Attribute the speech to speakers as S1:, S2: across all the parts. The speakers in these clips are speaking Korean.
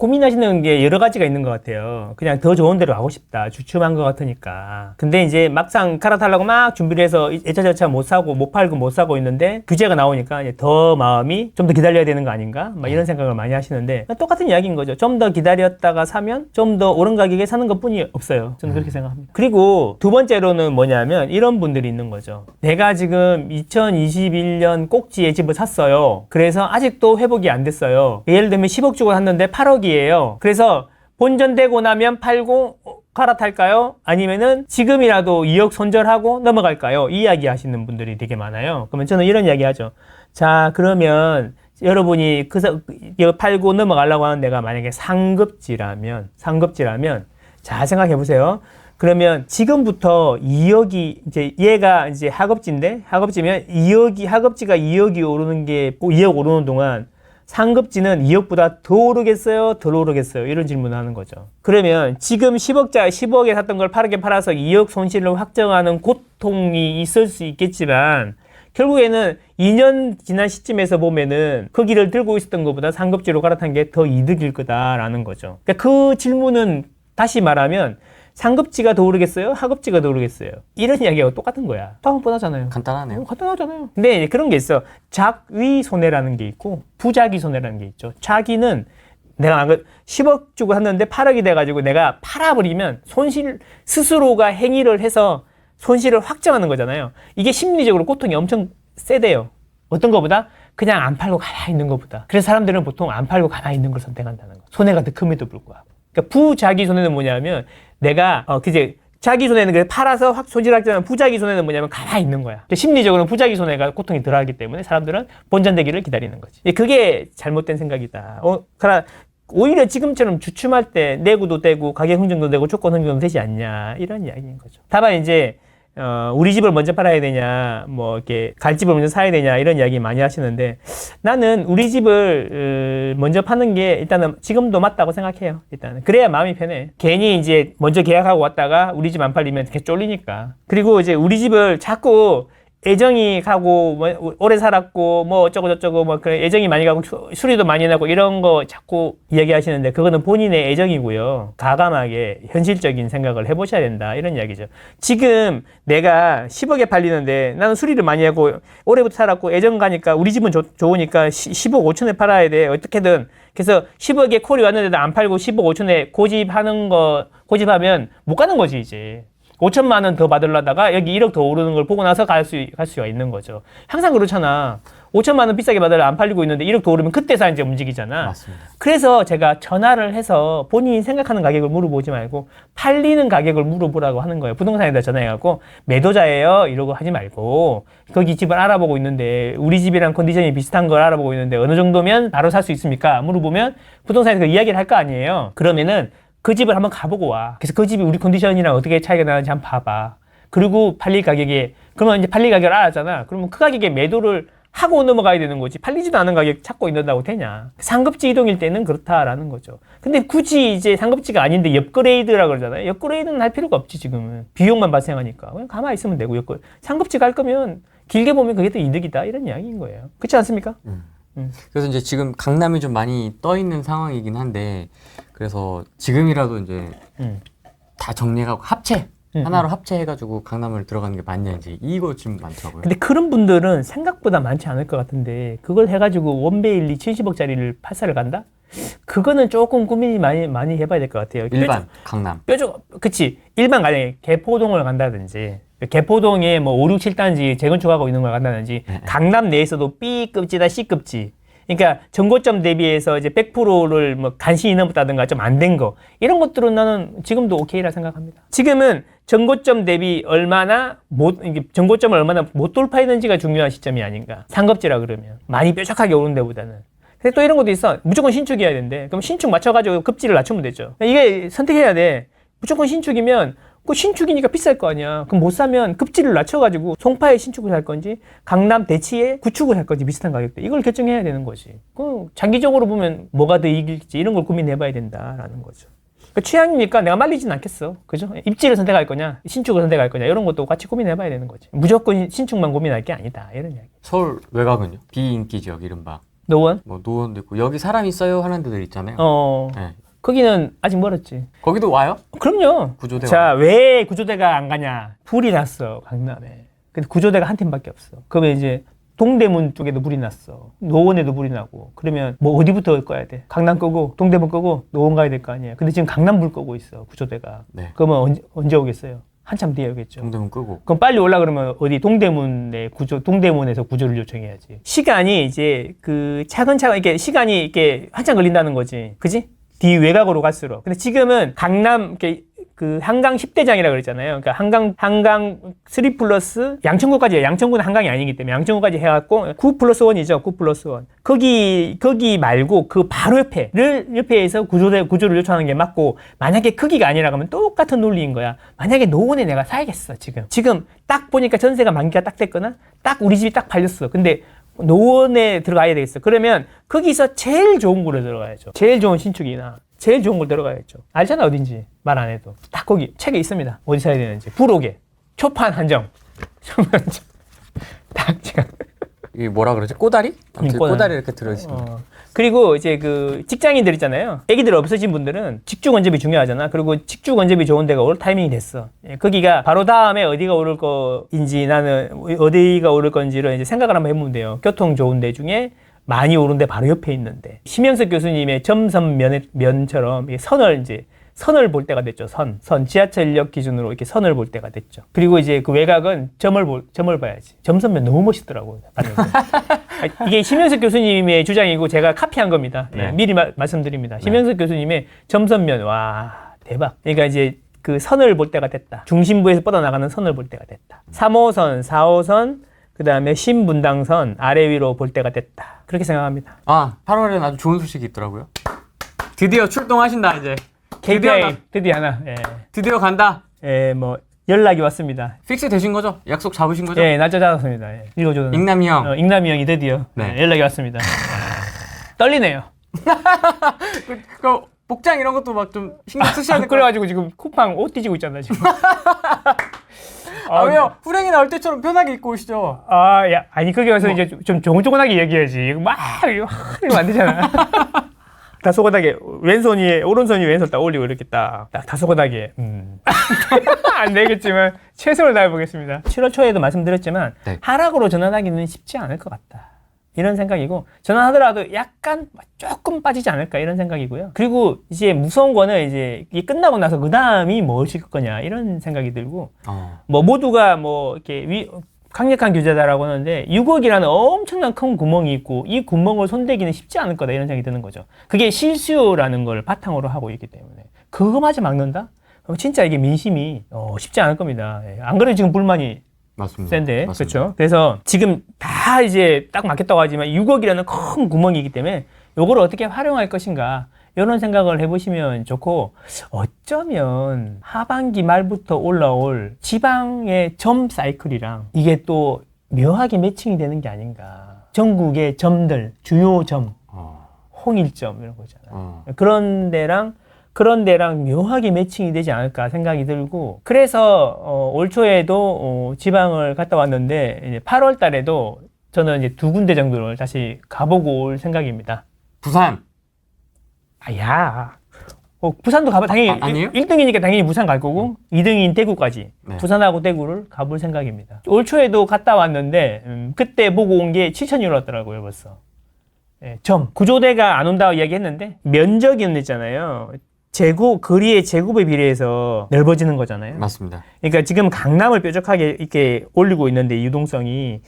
S1: 고민하시는 게 여러 가지가 있는 것 같아요. 그냥 더 좋은 데로 가고 싶다. 주춤한 것 같으니까. 근데 이제 막상 갈아타려고 막 준비를 해서 예차저차 못 사고 못 팔고 못 사고 있는데 규제가 나오니까 이제 더 마음이 좀 더 기다려야 되는 거 아닌가? 막 이런 생각을 많이 하시는데 똑같은 이야기인 거죠. 좀 더 기다렸다가 사면 좀 더 오른 가격에 사는 것뿐이 없어요. 저는 그렇게 생각합니다. 그리고 두 번째로는 뭐냐면 이런 분들이 있는 거죠. 내가 지금 2021년 꼭지에 집을 샀어요. 그래서 아직도 회복이 안 됐어요. 예를 들면 10억 주고 샀는데 8억이에요. 그래서 본전되고 나면 팔고 갈아탈까요? 아니면은 지금이라도 2억 손절하고 넘어갈까요? 이 이야기 하시는 분들이 되게 많아요. 그러면 저는 이런 이야기 하죠. 자, 그러면 여러분이 이거 팔고 넘어가려고 하는 데가 만약에 상급지라면 잘 생각해 보세요. 그러면 지금부터 2억이 이제 얘가 이제 하급지인데 하급지면 하급지가 2억이 오르는 게 2억 오르는 동안 상급지는 2억보다 더 오르겠어요? 덜 오르겠어요? 이런 질문을 하는 거죠. 그러면 지금 10억에 샀던 걸 빠르게 팔아서 2억 손실을 확정하는 고통이 있을 수 있겠지만 결국에는 2년 지난 시점에서 보면은 그 길을 들고 있었던 것보다 상급지로 갈아탄 게 더 이득일 거다라는 거죠. 그러니까 그 질문은 다시 말하면 상급지가 더 오르겠어요? 하급지가 더 오르겠어요? 이런 이야기하고 똑같은 거야. 답은 뻔하잖아요.
S2: 간단하네요.
S1: 간단하잖아요. 근데 그런 게 있어. 작위 손해라는 게 있고 부작위 손해라는 게 있죠. 작위는 내가 10억 주고 샀는데 8억이 돼가지고 내가 팔아버리면 스스로가 행위를 해서 손실을 확정하는 거잖아요. 이게 심리적으로 고통이 엄청 세대요. 어떤 것보다 그냥 안 팔고 가만히 있는 것보다. 그래서 사람들은 보통 안 팔고 가만히 있는 걸 선택한다는 거. 손해가 더 큼에도 불구하고. 그러니까 부작위 손해는 뭐냐면 내가 자기 손해는 그래서 팔아서 확 손실하지만 부작위 손해는 뭐냐면 가만히 있는 거야. 심리적으로는 부작위 손해가 고통이 덜하기 때문에 사람들은 본전되기를 기다리는 거지. 그게 잘못된 생각이다. 그러나 오히려 지금처럼 주춤할 때 내구도 되고 가격 흥정도 되고 조건 흥정도 되지 않냐 이런 이야기인 거죠. 다만 이제 우리 집을 먼저 팔아야 되냐, 이렇게 갈 집을 먼저 사야 되냐, 이런 이야기 많이 하시는데, 나는 우리 집을 먼저 파는 게 일단은 지금도 맞다고 생각해요. 일단은. 그래야 마음이 편해. 괜히 이제 먼저 계약하고 왔다가 우리 집 안 팔리면 이렇게 쫄리니까. 그리고 이제 우리 집을 자꾸 애정이 가고, 오래 살았고, 어쩌고저쩌고, 그래, 애정이 많이 가고, 수리도 많이 나고, 이런 거 자꾸 이야기 하시는데, 그거는 본인의 애정이고요. 가감하게 현실적인 생각을 해보셔야 된다. 이런 이야기죠. 지금 내가 10억에 팔리는데, 나는 수리를 많이 하고, 오래부터 살았고, 애정 가니까, 우리 집은 좋으니까 10억 5천에 팔아야 돼. 어떻게든. 그래서 10억에 콜이 왔는데도 안 팔고 10억 5천에 고집하면 못 가는 거지, 이제. 5천만 원 더 받으려다가 여기 1억 더 오르는 걸 보고 나서 갈 수가 있는 거죠. 항상 그렇잖아. 5천만 원 비싸게 받으려 안 팔리고 있는데 1억 더 오르면 그때서 이제 움직이잖아.
S2: 맞습니다.
S1: 그래서 제가 전화를 해서 본인이 생각하는 가격을 물어보지 말고 팔리는 가격을 물어보라고 하는 거예요. 부동산에다 전화해갖고 매도자예요? 이러고 하지 말고 거기 집을 알아보고 있는데 우리 집이랑 컨디션이 비슷한 걸 알아보고 있는데 어느 정도면 바로 살 수 있습니까? 물어보면 부동산에서 그 이야기를 할 거 아니에요. 그러면은 그 집을 한번 가보고 와. 그래서 그 집이 우리 컨디션이랑 어떻게 차이가 나는지 한번 봐봐. 그리고 팔릴 가격에, 그러면 이제 팔릴 가격을 알았잖아. 그러면 그 가격에 매도를 하고 넘어가야 되는 거지. 팔리지도 않은 가격 찾고 있는다고 되냐. 상급지 이동일 때는 그렇다라는 거죠. 근데 굳이 이제 상급지가 아닌데 업그레이드라고 그러잖아요. 업그레이드는 할 필요가 없지, 지금은. 비용만 발생하니까. 그냥 가만히 있으면 되고, 상급지 갈 거면 길게 보면 그게 더 이득이다. 이런 이야기인 거예요. 그렇지 않습니까?
S2: 그래서 이제 지금 강남이 좀 많이 떠 있는 상황이긴 한데, 그래서 지금이라도 이제 다 정리하고 하나로 합체해가지고 강남을 들어가는 게 맞냐, 이제 이거 지금 많더라고요.
S1: 근데 그런 분들은 생각보다 많지 않을 것 같은데, 그걸 해가지고 원베일리 70억짜리를 팔사를 간다? 그거는 조금 고민이 많이 해봐야 될 것 같아요.
S2: 일반 강남.
S1: 그치. 일반 가정에 개포동을 간다든지, 개포동에 5, 6, 7단지 재건축하고 있는 걸 간다든지, 강남 내에서도 B급지나 C급지. 그러니까 전고점 대비해서 이제 100%를 간신히 넘었다든가 좀 안 된 거. 이런 것들은 나는 지금도 오케이라 생각합니다. 지금은 전고점 대비 전고점을 얼마나 못 돌파했는지가 중요한 시점이 아닌가. 상급지라 그러면. 많이 뾰족하게 오른 데보다는. 근데 또 이런 것도 있어. 무조건 신축이어야 된대. 그럼 신축 맞춰가지고 급지를 낮추면 되죠. 이게 선택해야 돼. 무조건 신축이면 그 신축이니까 비쌀 거 아니야. 그럼 못 사면 급지를 낮춰가지고 송파에 신축을 할 건지 강남 대치에 구축을 할 건지 비슷한 가격대. 이걸 결정해야 되는 거지. 그 장기적으로 보면 뭐가 더 이길지 이런 걸 고민해봐야 된다라는 거죠. 그러니까 취향이니까 내가 말리진 않겠어. 그죠? 입지를 선택할 거냐, 신축을 선택할 거냐 이런 것도 같이 고민해봐야 되는 거지. 무조건 신축만 고민할 게 아니다. 이런 이야기.
S2: 서울 외곽은요? 비인기 지역 이른바
S1: 노원?
S2: 뭐 노원도 있고 여기 사람 있어요 하는 데들 있잖아요. 네.
S1: 거기는 아직 멀었지.
S2: 거기도 와요?
S1: 그럼요.
S2: 구조대가.
S1: 자, 왜 구조대가 안 가냐? 불이 났어, 강남에. 근데 구조대가 한 팀밖에 없어. 그러면 이제 동대문 쪽에도 불이 났어. 노원에도 불이 나고. 그러면 뭐 어디부터 꺼야 돼? 강남 끄고 동대문 끄고 노원 가야 될 거 아니에요. 근데 지금 강남 불 끄고 있어, 구조대가.
S2: 네.
S1: 그러면 언제 오겠어요? 한참 뒤에 오겠죠.
S2: 동대문 끄고.
S1: 그럼 빨리 올라 그러면 어디 동대문에서 구조를 요청해야지. 시간이 이제 그 차근차근 이렇게 시간이 이렇게 한참 걸린다는 거지. 그지? 뒤 외곽으로 갈수록. 근데 지금은 강남 이렇게 그 한강 10대장이라 그랬잖아요. 그러니까 한강 3 플러스 양천구까지, 양천구는 한강이 아니기 때문에 양천구까지 해갖고 9 플러스 1이죠. 9 플러스 1. 거기 말고 그 바로 옆에서 구조를 요청하는 게 맞고, 만약에 거기가 아니라 그러면 똑같은 논리인 거야. 만약에 노원에 내가 살겠어, 지금 딱 보니까 전세가 만기가 딱 됐거나, 딱 우리 집이 딱 팔렸어. 근데 노원에 들어가야 되겠어. 그러면 거기서 제일 좋은 곳에 들어가야죠. 제일 좋은 신축이나 제일 좋은 곳 들어가야죠. 알잖아, 어딘지. 말 안 해도. 딱 거기 책에 있습니다. 어디 사야 되는지. 부록에 초판 한정. 딱 지금.
S2: 이게 뭐라 그러지? 꼬다리? 아무튼 꼬다리 이렇게 들어있습니다.
S1: 그리고 이제 그 직장인들 있잖아요. 애기들 없으신 분들은 직주 건접이 중요하잖아. 그리고 직주 건접이 좋은 데가 올 타이밍이 됐어. 거기가 바로 다음에 어디가 오를 거인지, 나는 어디가 오를 건지를 이제 생각을 한번 해보면 돼요. 교통 좋은 데 중에 많이 오른 데 바로 옆에 있는데, 심영석 교수님의 점선면처럼 선을 볼 때가 됐죠. 지하철역 기준으로 이렇게 선을 볼 때가 됐죠. 그리고 이제 그 외곽은 점을 봐야지. 점선면 너무 멋있더라고요. 이게 심영석 교수님의 주장이고 제가 카피한 겁니다.
S2: 네.
S1: 미리 말씀드립니다. 심영석 교수님의 점선면, 와, 대박. 그러니까 이제 그 선을 볼 때가 됐다. 중심부에서 뻗어나가는 선을 볼 때가 됐다. 3호선, 4호선, 그 다음에 신분당선 아래 위로 볼 때가 됐다. 그렇게 생각합니다.
S2: 8월에는 아주 좋은 소식이 있더라고요. 드디어 출동하신다, 이제.
S1: KPI 드디어 하나. 예.
S2: 드디어 간다.
S1: 예, 뭐 연락이 왔습니다.
S2: 픽스 되신 거죠? 약속 잡으신 거죠?
S1: 예, 날짜 잡았습니다. 예. 읽어줘도.
S2: 잉남이 형.
S1: 잉남이 형이 드디어 연락이 왔습니다. 떨리네요.
S2: 그 복장 이런 것도 막 좀 신경 쓰셔야 될 것 같아요.
S1: 그래가지고 지금 쿠팡 옷 뒤지고 있잖아 지금.
S2: 왜요? 후랭이 나올 때처럼 편하게 입고 오시죠.
S1: 아니 거기 와서 이제 좀 조곤조곤하게 얘기해야지. 막 이러면 안 되잖아. 다소곳하게 오른손 위에 왼손 딱 올리고 이렇게 딱 다소곳하게. 안 되겠지만 최선을 다해보겠습니다. 7월 초에도 말씀드렸지만 하락으로 전환하기는 쉽지 않을 것 같다. 이런 생각이고, 전환하더라도 약간 조금 빠지지 않을까 이런 생각이고요. 그리고 이제 무서운 거는 이제 이게 끝나고 나서 그 다음이 무엇일 거냐 이런 생각이 들고, 뭐 모두가 뭐 이렇게 강력한 규제다라고 하는데 6억이라는 엄청난 큰 구멍이 있고 이 구멍을 손대기는 쉽지 않을 거다 이런 생각이 드는 거죠. 그게 실수요라는 걸 바탕으로 하고 있기 때문에 그거마저 막는다? 그럼 진짜 이게 민심이 쉽지 않을 겁니다. 안 그래도 지금 불만이
S2: 맞습니다.
S1: 센데.
S2: 맞습니다.
S1: 그렇죠. 그래서 지금 다 이제 딱 맞겠다고 하지만 6억이라는 큰 구멍이기 때문에 요걸 어떻게 활용할 것인가 이런 생각을 해보시면 좋고, 어쩌면 하반기 말부터 올라올 지방의 점 사이클이랑 이게 또 묘하게 매칭이 되는 게 아닌가. 전국의 점들, 주요 점, 홍일점 이런 거잖아요. 그런 데랑 묘하게 매칭이 되지 않을까 생각이 들고, 그래서 올 초에도 지방을 갔다 왔는데 이제 8월 달에도 저는 이제 2군데 정도를 다시 가보고 올 생각입니다.
S2: 부산.
S1: 부산도 가봐. 당연히
S2: 아니에요?
S1: 1등이니까 당연히 부산 갈 거고 2등인 대구까지.
S2: 네.
S1: 부산하고 대구를 가볼 생각입니다. 올 초에도 갔다 왔는데 그때 보고 온 게 7,000유로더라고요 벌써. 구조대가 안 온다고 이야기했는데 면적이 있잖아요. 거리의 제곱에 비례해서 넓어지는 거잖아요.
S2: 맞습니다.
S1: 그러니까 지금 강남을 뾰족하게 이렇게 올리고 있는데 이 유동성이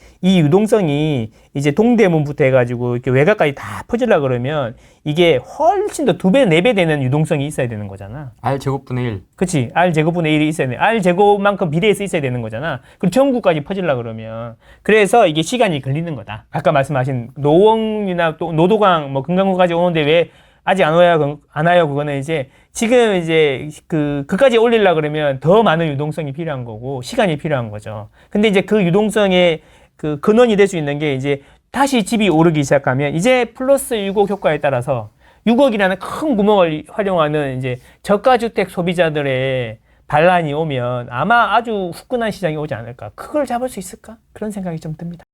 S1: 이제 동대문부터 해가지고 이렇게 외곽까지 다 퍼지려 그러면 이게 훨씬 더 2배, 4배 되는 유동성이 있어야 되는 거잖아.
S2: R 제곱분의 1.
S1: 그치. R 제곱분의 1이 있어야 돼. R 제곱만큼 비례해서 있어야 되는 거잖아. 그리고 전국까지 퍼지려 그러면. 그래서 이게 시간이 걸리는 거다. 아까 말씀하신 노원이나 또 노도강, 뭐 금강구까지 오는데 왜 아직 안 와요. 그거는 이제 지금 이제 그까지 올리려 그러면 더 많은 유동성이 필요한 거고 시간이 필요한 거죠. 근데 이제 그 유동성의 그 근원이 될 수 있는 게 이제 다시 집이 오르기 시작하면 이제 플러스 6억 효과에 따라서 6억이라는 큰 구멍을 활용하는 이제 저가주택 소비자들의 반란이 오면 아마 아주 후끈한 시장이 오지 않을까. 그걸 잡을 수 있을까? 그런 생각이 좀 듭니다.